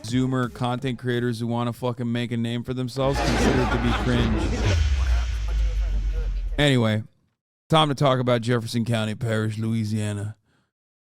Zoomer content creators who want to fucking make a name for themselves consider it to be cringe. Anyway, time to talk about Jefferson County Parish, Louisiana,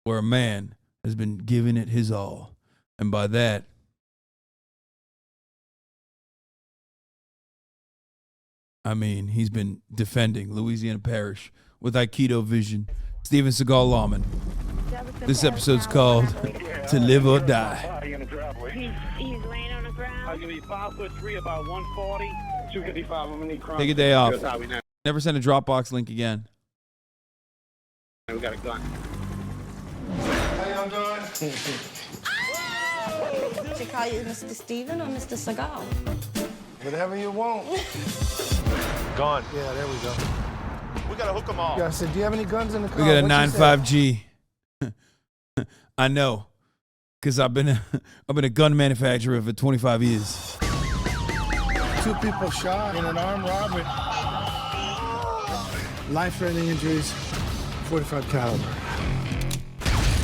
where a man has been giving it his all. And by that, I mean he's been defending Louisiana Parish with Aikido vision. Steven Seagal Lawman. This episode's called To Live or Die. He's laying on the ground. I'll give you 5'3", about 140, 255. I'm gonna need crime. Take a day off. Never send a Dropbox link again. We got a gun. How y'all doing? Should call you Mr. Steven or Mr. Seagal? Whatever you want. Gone. Yeah, there we go. We gotta hook them all. Yeah, I said, do you have any guns in the car? We got a 9.5G. I know, because I've been a gun manufacturer for 25 years. 2 people shot in an armed robbery. Life-threatening injuries, 45 caliber.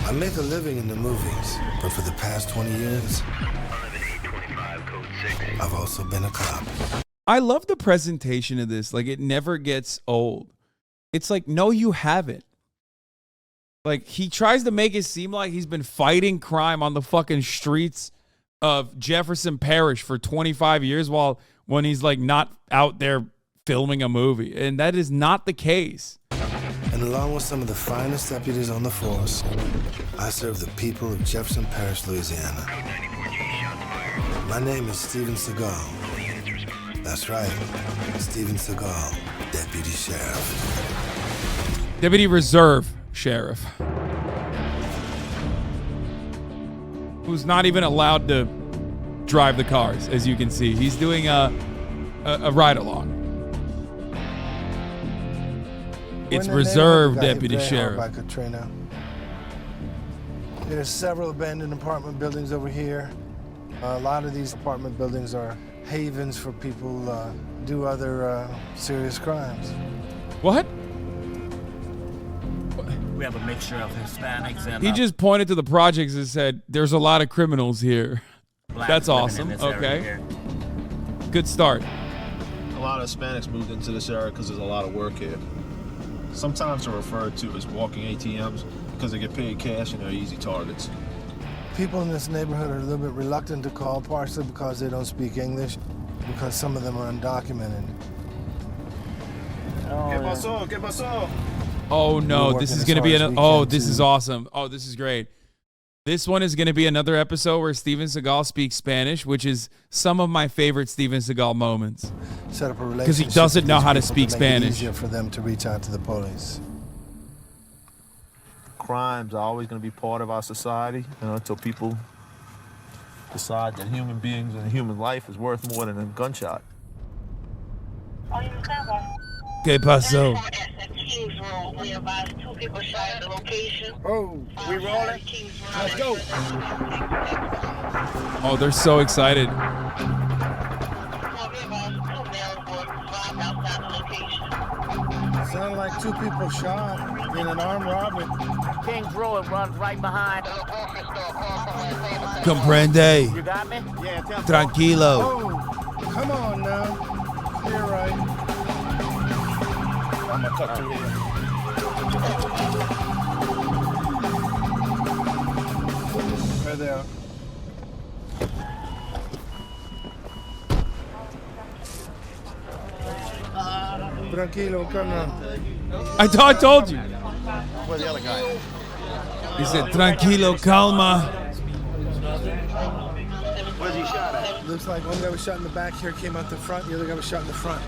I make a living in the movies, but for the past 20 years, I've also been a cop. I love the presentation of this. Like, it never gets old. It's like, no, you haven't. Like, he tries to make it seem like he's been fighting crime on the fucking streets of Jefferson Parish for 25 years when he's, like, not out there filming a movie. And that is not the case. And along with some of the finest deputies on the force, I serve the people of Jefferson Parish, Louisiana. My name is Steven Seagal. That's right, Steven Seagal, Deputy Sheriff. Deputy Reserve Sheriff. Who's not even allowed to drive the cars, as you can see. He's doing a ride-along. It's Reserve Deputy Sheriff. By Katrina. There's several abandoned apartment buildings over here. A lot of these apartment buildings are havens for people who do other serious crimes. What? We have a mixture of Hispanics and He just pointed to the projects and said, there's a lot of criminals here. That's awesome. Okay. Good start. A lot of Hispanics moved into this area because there's a lot of work here. Sometimes they're referred to as walking ATMs because they get paid cash and they're easy targets. People in this neighborhood are a little bit reluctant to call, partially because they don't speak English, because some of them are undocumented. Get my soul. Oh no, We're this is working going to be as hard as an we oh, can this to- is awesome. Oh, this is great. This one is going to be another episode where Steven Seagal speaks Spanish, which is some of my favorite Steven Seagal moments. Set up a relationship 'Cause he doesn't with know these how to people speak make it Spanish. easier for them to reach out to the police. Crimes are always going to be part of our society, until people decide that human beings and human life is worth more than a gunshot. ¿Qué pasó? We advise 2 people shot at the location. Oh, we rolling? Let's go. Oh, they're so excited. Sound like 2 people shot in an armed robbery. Kings Road runs right behind. Comprende. You got me? Yeah, Tranquilo. Oh, come on now. You're right. I'm going to cut through here. Right there. Tranquilo, come now. I told you. Where's the other guy? He said, tranquilo, calma. Where's he shot at? Looks like one guy was shot in the back here, came out the front, the other guy was shot in the front.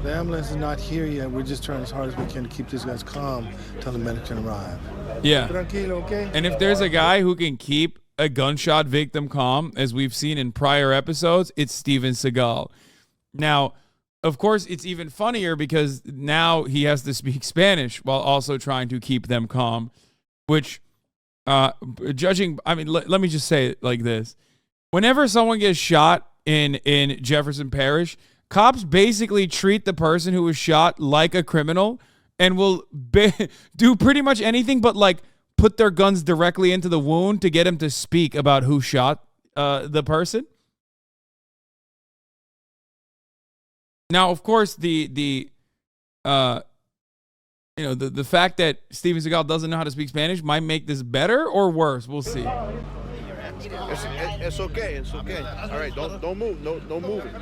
The ambulance is not here yet. We're just trying as hard as we can to keep these guys calm until the medic can arrive. Yeah. Tranquilo, okay? And if there's a guy who can keep a gunshot victim calm, as we've seen in prior episodes, it's Steven Seagal. Now, of course, it's even funnier because now he has to speak Spanish while also trying to keep them calm, which, judging, I mean, let me just say it like this. Whenever someone gets shot in Jefferson Parish, cops basically treat the person who was shot like a criminal and will do pretty much anything but, like, put their guns directly into the wound to get him to speak about who shot the person. Now, of course, the fact that Steven Seagal doesn't know how to speak Spanish might make this better or worse. We'll see. It's okay. It's okay. All right, don't move. No moving.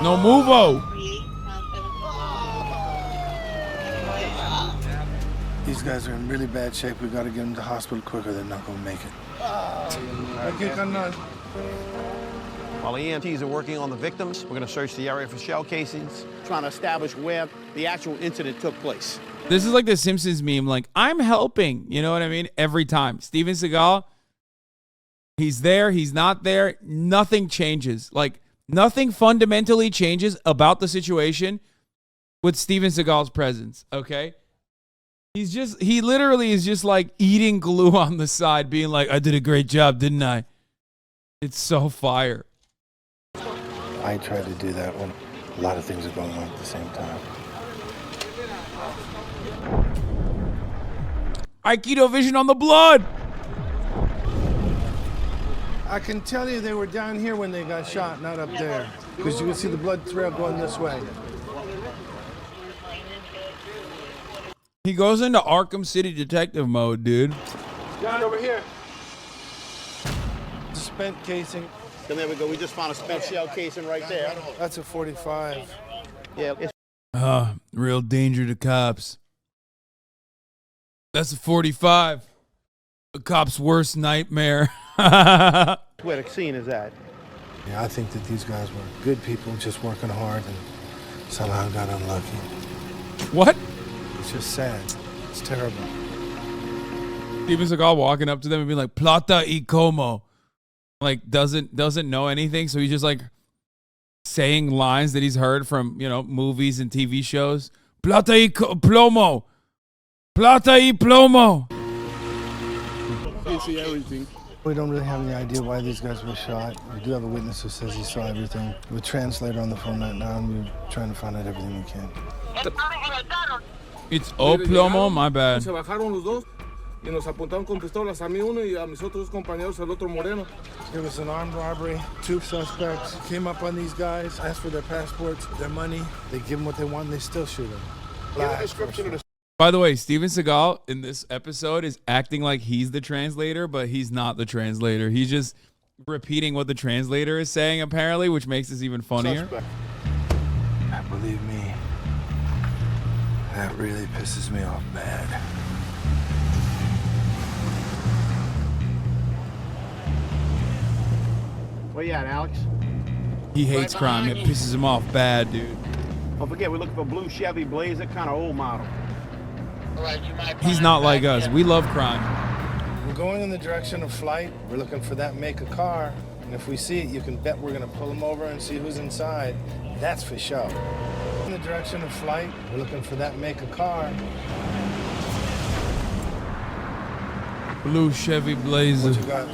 No movo. These guys are in really bad shape. We got to get them to the hospital quicker. They're not going to make it. While the EMTs are working on the victims, we're going to search the area for shell casings, trying to establish where the actual incident took place. This is like the Simpsons meme, like, I'm helping. You know what I mean? Every time. Steven Seagal, he's there, he's not there. Nothing changes. Like, nothing fundamentally changes about the situation with Steven Seagal's presence, okay? He literally is just like eating glue on the side, being like, I did a great job, didn't I? It's so fire. I try to do that when a lot of things are going on at the same time. Aikido vision on the blood. I can tell you they were down here when they got shot, not up there. Because you can see the blood trail going this way. He goes into Arkham City detective mode, dude. John, over here. Spent casing. And there we go. We just found a spent shell casing right there. That's a 45. Yeah, it's Real danger to cops. That's a 45. A cop's worst nightmare. where the scene is at. Yeah, I think that these guys were good people just working hard and somehow got unlucky. What? It's just sad. It's terrible. Steven Seagal walking up to them and being like, Plata y como. Like, doesn't know anything, so he's just like saying lines that he's heard from, movies and TV shows. Plata y plomo. Plata y plomo. You see everything. We don't really have any idea why these guys were shot. We do have a witness who says he saw everything. We have a translator on the phone right now, and we're trying to find out everything we can. It's O plomo, my bad. Se bajaron los dos y nos apuntaron con pistolas a mí uno y a mis otros compañeros, el otro moreno. It was an armed robbery. Two suspects came up on these guys, asked for their passports, their money. They give them what they want, and they still shoot them. By the way, Steven Seagal in this episode is acting like he's the translator, but he's not the translator. He's just repeating what the translator is saying, apparently, which makes this even funnier. Believe me, that really pisses me off bad. Where you at, Alex? He hates crime. It pisses him off bad, dude. Don't forget, we're looking for blue Chevy Blazer, kind of old model. He's not like us. We love crime. We're going in the direction of Flight. We're looking for that make of car. And if we see it, you can bet we're going to pull them over and see who's inside. That's for sure. In the direction of Flight. We're looking for that make of car. Blue Chevy Blazer. What you got?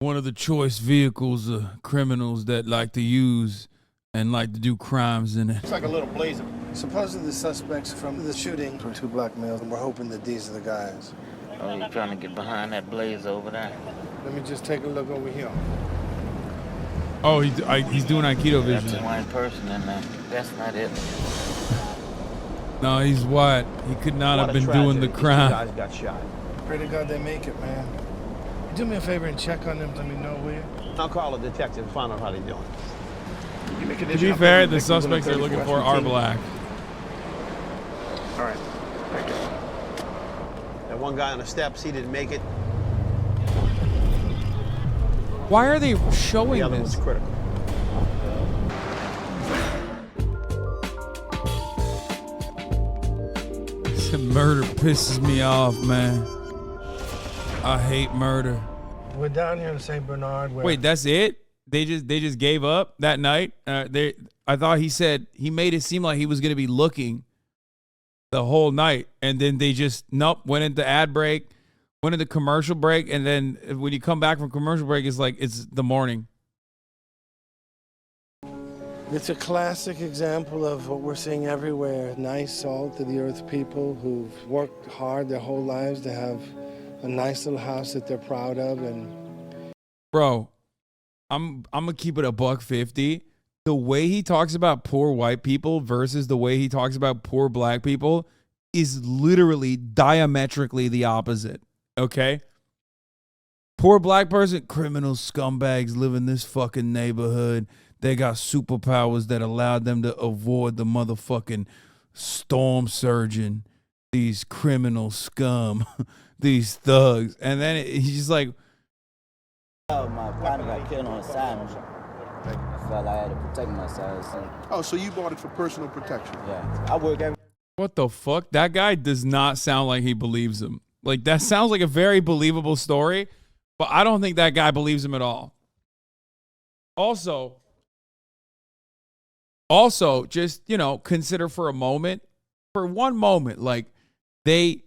One of the choice vehicles criminals that like to use and like to do crimes in it. It's like a little Blazer. Supposedly the suspects from the shooting were two black males, and we're hoping that these are the guys. Oh, you trying to get behind that blaze over there? Let me just take a look over here. Oh, he's doing Aikido That's a vision. white person in there. That's not it. No, he's white. He could not What have a been doing tragedy. the These crime. guys got shot. Pray to God they make it, man. Do me a favor and check on them. Let me know, will you? I'll call a detective and find out how they're doing. To be fair, the suspects they're looking for are black. All right. Thank you. That one guy on the steps, he didn't make it. Why are they The showing other this? one's critical. This murder pisses me off, man. I hate murder. We're down here in St. Bernard. Where Wait, that's it? They just gave up that night? I thought he made it seem like he was going to be looking the whole night, and then they just went into ad break, went into commercial break, and then when you come back from commercial break, it's like it's the morning. It's a classic example of what we're seeing everywhere. Nice, salt-of-the-earth people who've worked hard their whole lives to have a nice little house that they're proud of. And bro, I'm gonna keep it a $150. The way he talks about poor white people versus the way he talks about poor black people is literally diametrically the opposite. Okay? Poor black person, criminal scumbags live in this fucking neighborhood. They got superpowers that allowed them to avoid the motherfucking storm surging. These criminal scum, these thugs. And then he's just like, my partner got killed on assignment. I felt I had to protect myself. So. Oh, so you bought it for personal protection? Yeah. I work every... What the fuck? That guy does not sound like he believes him. Like, that sounds like a very believable story, but I don't think that guy believes him at all. Also, just, you know, consider for one moment, like, they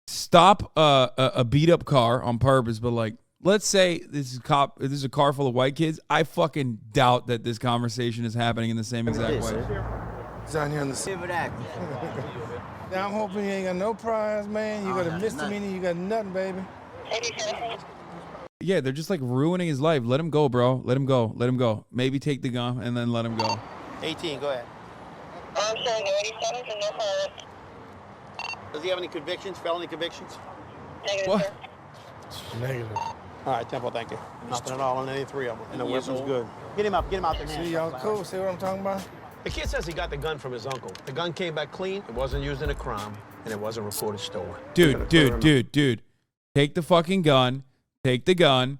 stop a beat up car on purpose, but like, let's say this is a car full of white kids. I fucking doubt that this conversation is happening in the same exact way. it's down here in the Now I'm hoping you ain't got no prize, man. You got a misdemeanor, you got nothing, baby. Yeah, they're just like ruining his life. Let him go, bro. Let him go. Let him go. Maybe take the gun and then let him go. 18, go ahead. I'm showing 87 and no pilot. Does he have any convictions, felony convictions? Negative, What? sir. Negative. All right, Temple, thank you. Nothing at all on any three of them. And the weapon's good. Get him out there. See, y'all cool? See what I'm talking about? The kid says he got the gun from his uncle. The gun came back clean, it wasn't used in a crime, and it wasn't reported stolen. Dude. Take the fucking gun. Take the gun.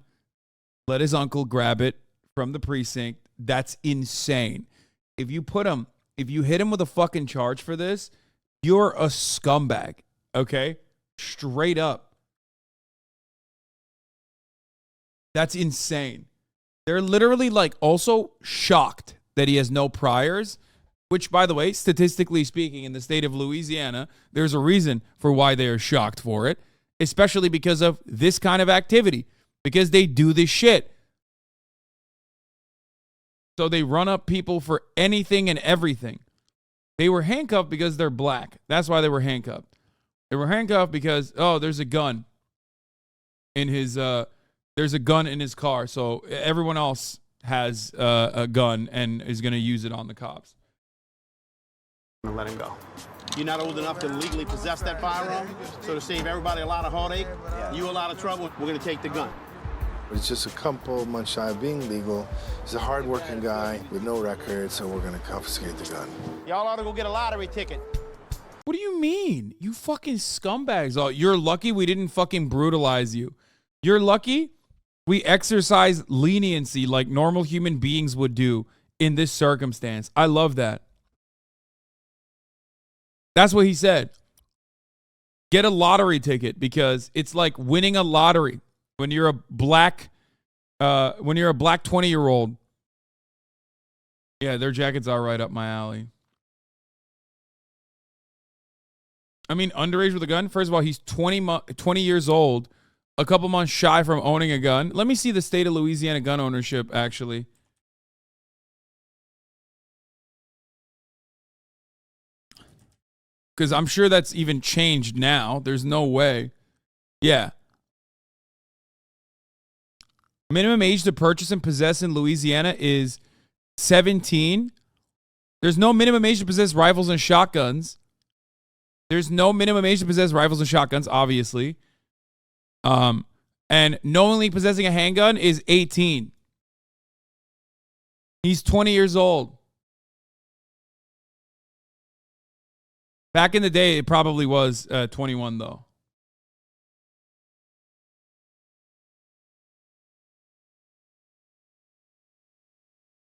Let his uncle grab it from the precinct. That's insane. If you hit him with a fucking charge for this, you're a scumbag. Okay? Straight up. That's insane. They're literally like also shocked that he has no priors, which, by the way, statistically speaking, in the state of Louisiana, there's a reason for why they are shocked for it, especially because of this kind of activity, because they do this shit. So they run up people for anything and everything. They were handcuffed because they're black. That's why they were handcuffed. They were handcuffed because, there's a gun in his car. So everyone else has a gun and is going to use it on the cops. Let him go. You're not old enough to legally possess that firearm, so to save everybody a lot of heartache, you a lot of trouble, we're going to take the gun. It's just a couple months shy of being legal. He's a hard-working guy with no record, so we're gonna confiscate the gun. Y'all ought to go get a lottery ticket. What do you mean? You fucking scumbags. Oh, you're lucky we didn't fucking brutalize you. You're lucky we exercise leniency like normal human beings would do in this circumstance. I love that. That's what he said. Get a lottery ticket because it's like winning a lottery. When you're a black 20-year-old, yeah, their jackets are right up my alley. I mean, underage with a gun. First of all, he's 20 years old, a couple months shy from owning a gun. Let me see the state of Louisiana gun ownership, actually. Because I'm sure that's even changed now. There's no way. Yeah. Minimum age to purchase and possess in Louisiana is 17. There's no minimum age to possess rifles and shotguns. There's no minimum age to possess rifles and shotguns, obviously. And knowingly possessing a handgun is 18. He's 20 years old. Back in the day, it probably was 21, though.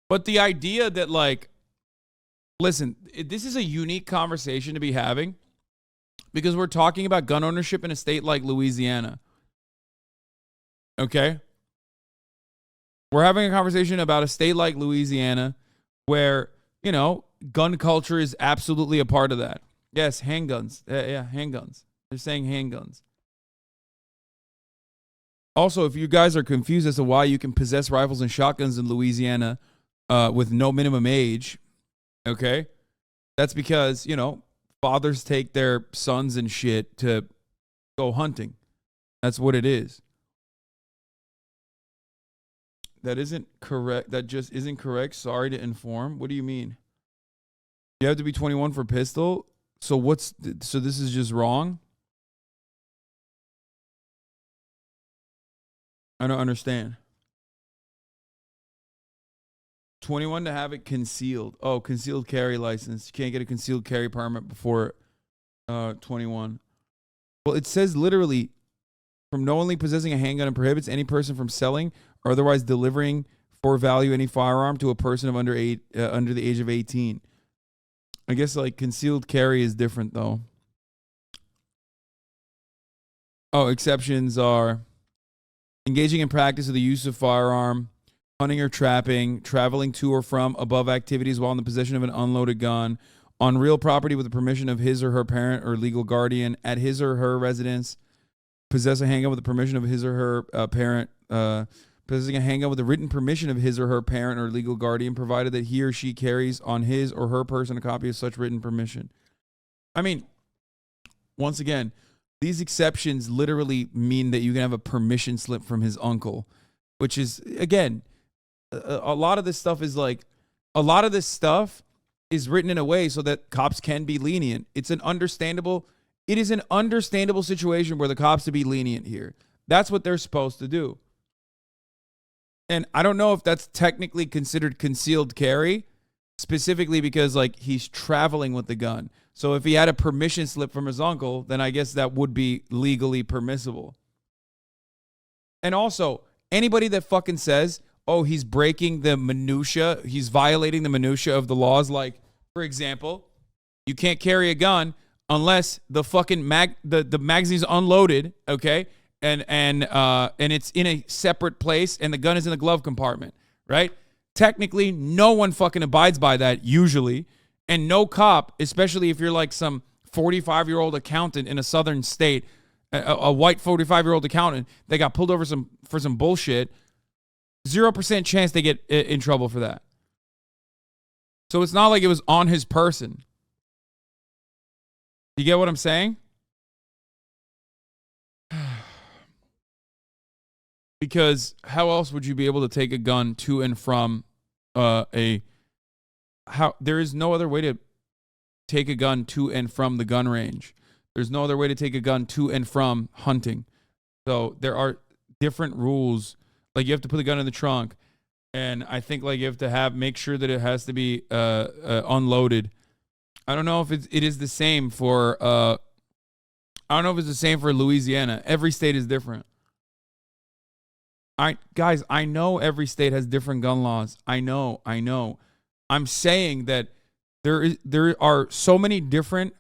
But the idea that, like, listen, this is a unique conversation to be having because we're talking about gun ownership in a state like Louisiana. Okay? We're having a conversation about a state like Louisiana where, you know, gun culture is absolutely a part of that. Yes, handguns. Yeah, handguns. They're saying handguns. Also, if you guys are confused as to why you can possess rifles and shotguns in Louisiana, with no minimum age. Okay, that's because, you know, fathers take their sons and shit to go hunting. That's what it is. That isn't correct. That just isn't correct. Sorry to inform. What do you mean? You have to be 21 for pistol. So this is just wrong? I don't understand. 21 to have it concealed. Oh, concealed carry license. You can't get a concealed carry permit before 21. Well, it says literally, from knowingly possessing a handgun, and prohibits any person from selling or otherwise delivering for value any firearm to a person of under the age of 18. I guess like concealed carry is different though. Oh, exceptions are engaging in practice of the use of firearm, hunting or trapping, traveling to or from above activities while in the possession of an unloaded gun, on real property with the permission of his or her parent or legal guardian, at his or her residence, possess a handgun with the permission of his or her parent, possessing a handgun with the written permission of his or her parent or legal guardian, provided that he or she carries on his or her person a copy of such written permission. I mean, once again, these exceptions literally mean that you can have a permission slip from his uncle, which is, again, a lot of this stuff is like, a lot of this stuff is written in a way so that cops can be lenient. It is an understandable situation where the cops to be lenient here. That's what they're supposed to do. And I don't know if that's technically considered concealed carry, specifically because like he's traveling with the gun. So if he had a permission slip from his uncle, then I guess that would be legally permissible. And also, anybody that fucking says, oh, he's breaking the minutia, he's violating the minutia of the laws, like, for example, you can't carry a gun unless the fucking the magazine's unloaded, okay? And it's in a separate place and the gun is in the glove compartment, right? Technically, no one fucking abides by that usually. And no cop, especially if you're like some 45-year-old accountant in a southern state, a white 45-year-old accountant that got pulled over for some bullshit, 0% chance they get in trouble for that. So it's not like it was on his person. You get what I'm saying? Because how else would you be able to take a gun to and from there is no other way to take a gun to and from the gun range. There's no other way to take a gun to and from hunting. So there are different rules. Like you have to put the gun in the trunk, and I think like you have to make sure that it has to be unloaded. I don't know if it is the same for I don't know if it's the same for Louisiana. Every state is different. Guys, I know every state has different gun laws. I know. I'm saying that there are so many different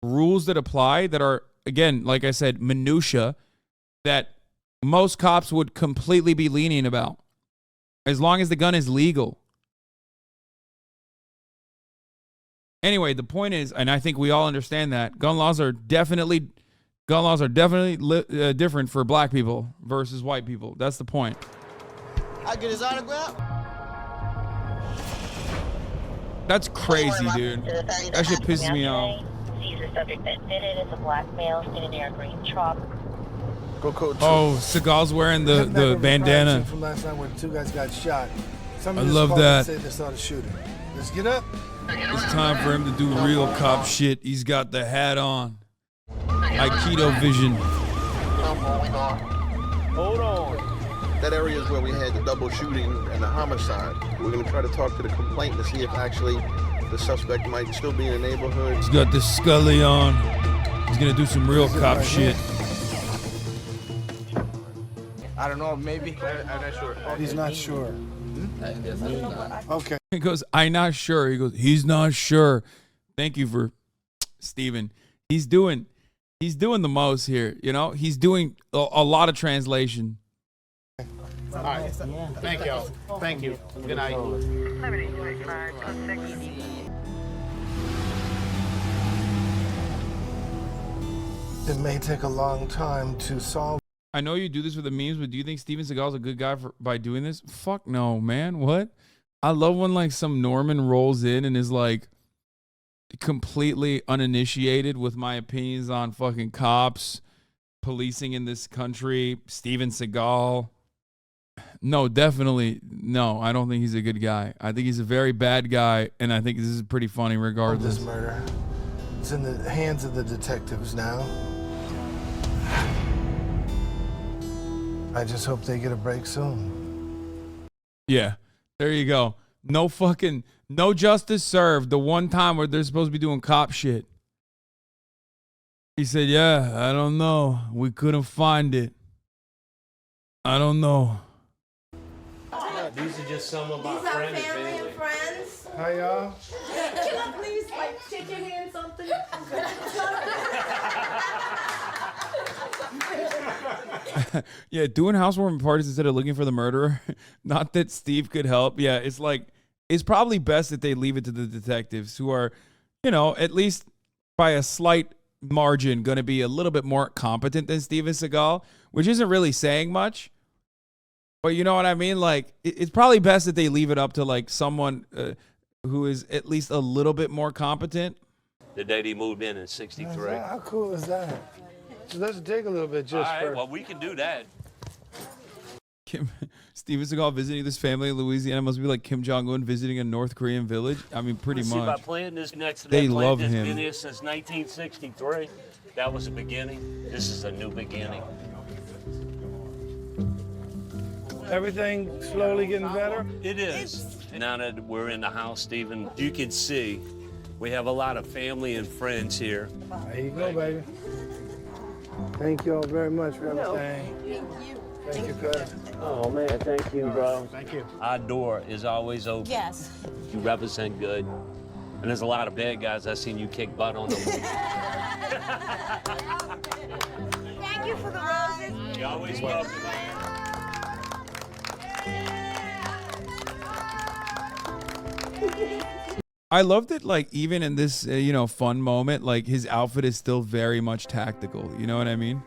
rules that apply that are, again, like I said, minutia, that most cops would completely be lenient about, as long as the gun is legal. Anyway, the point is, and I think we all understand that gun laws are definitely different for black people versus white people. That's the point. I get his autograph. That's crazy, dude. That shit pisses me off. Sees the subject that did it. It's a black male standing near a green truck. Go code 2. Oh, Seagal's wearing the bandana. From last night when 2 guys got shot. I love that. Say they saw the shooting. Let's get up. It's time for him to do real cop shit. He's got the hat on. Aikido vision. Hold on. That area is where we had the double shooting and the homicide. We're going to try to talk to the complainant to see if actually the suspect might still be in the neighborhood. He's got the Scully on. He's going to do some real cop shit. I don't know, maybe. I'm not sure. He's not sure. Okay. He goes, I'm not sure. He goes, he's not sure. Thank you for Steven. He's doing the most here, you know? He's doing a lot of translation. All right. Thank y'all. Thank you. Good night. It may take a long time to solve. I know you do this for the memes, but do you think Steven Seagal's a good guy by doing this? Fuck no, man. What? I love when like some Norman rolls in and is like completely uninitiated with my opinions on fucking cops, policing in this country, Steven Seagal. No, definitely no. I don't think he's a good guy. I think he's a very bad guy, and I think this is pretty funny regardless. This murder, it's in the hands of the detectives now. I just hope they get a break soon. Yeah, there you go. No justice served the one time where they're supposed to be doing cop shit. He said, yeah, I don't know. We couldn't find it. I don't know. These are just some of my friends and family. Friends. Hi, y'all. Can I please, like, shake your hand something? Yeah, doing housewarming parties instead of looking for the murderer. Not that Steve could help. Yeah, it's like, it's probably best that they leave it to the detectives who are, you know, at least by a slight margin, going to be a little bit more competent than Steven Seagal, which isn't really saying much. But you know what I mean? Like, it's probably best that they leave it up to like someone who is at least a little bit more competent. The day he moved in '63. How cool is that? So let's dig a little bit just All right, for... well, we can do that. Steven Seagal visiting this family in Louisiana must be like Kim Jong-un visiting a North Korean village. I mean, pretty See, by much. planting this next to that They plant love that's him. been here since 1963. That was the beginning. This is a new beginning. Everything slowly getting better? It is. Now that we're in the house, Stephen, you can see we have a lot of family and friends here. There you go, baby. Thank you all very much for everything. Thank you, cuz. Oh, man, thank you, bro. Thank you. Our door is always open. Yes. You represent good. And there's a lot of bad guys. I've seen you kick butt on them. Thank you for the roses. You're always welcome. I love that, like, even in this, fun moment, like, his outfit is still very much tactical. You know what I mean?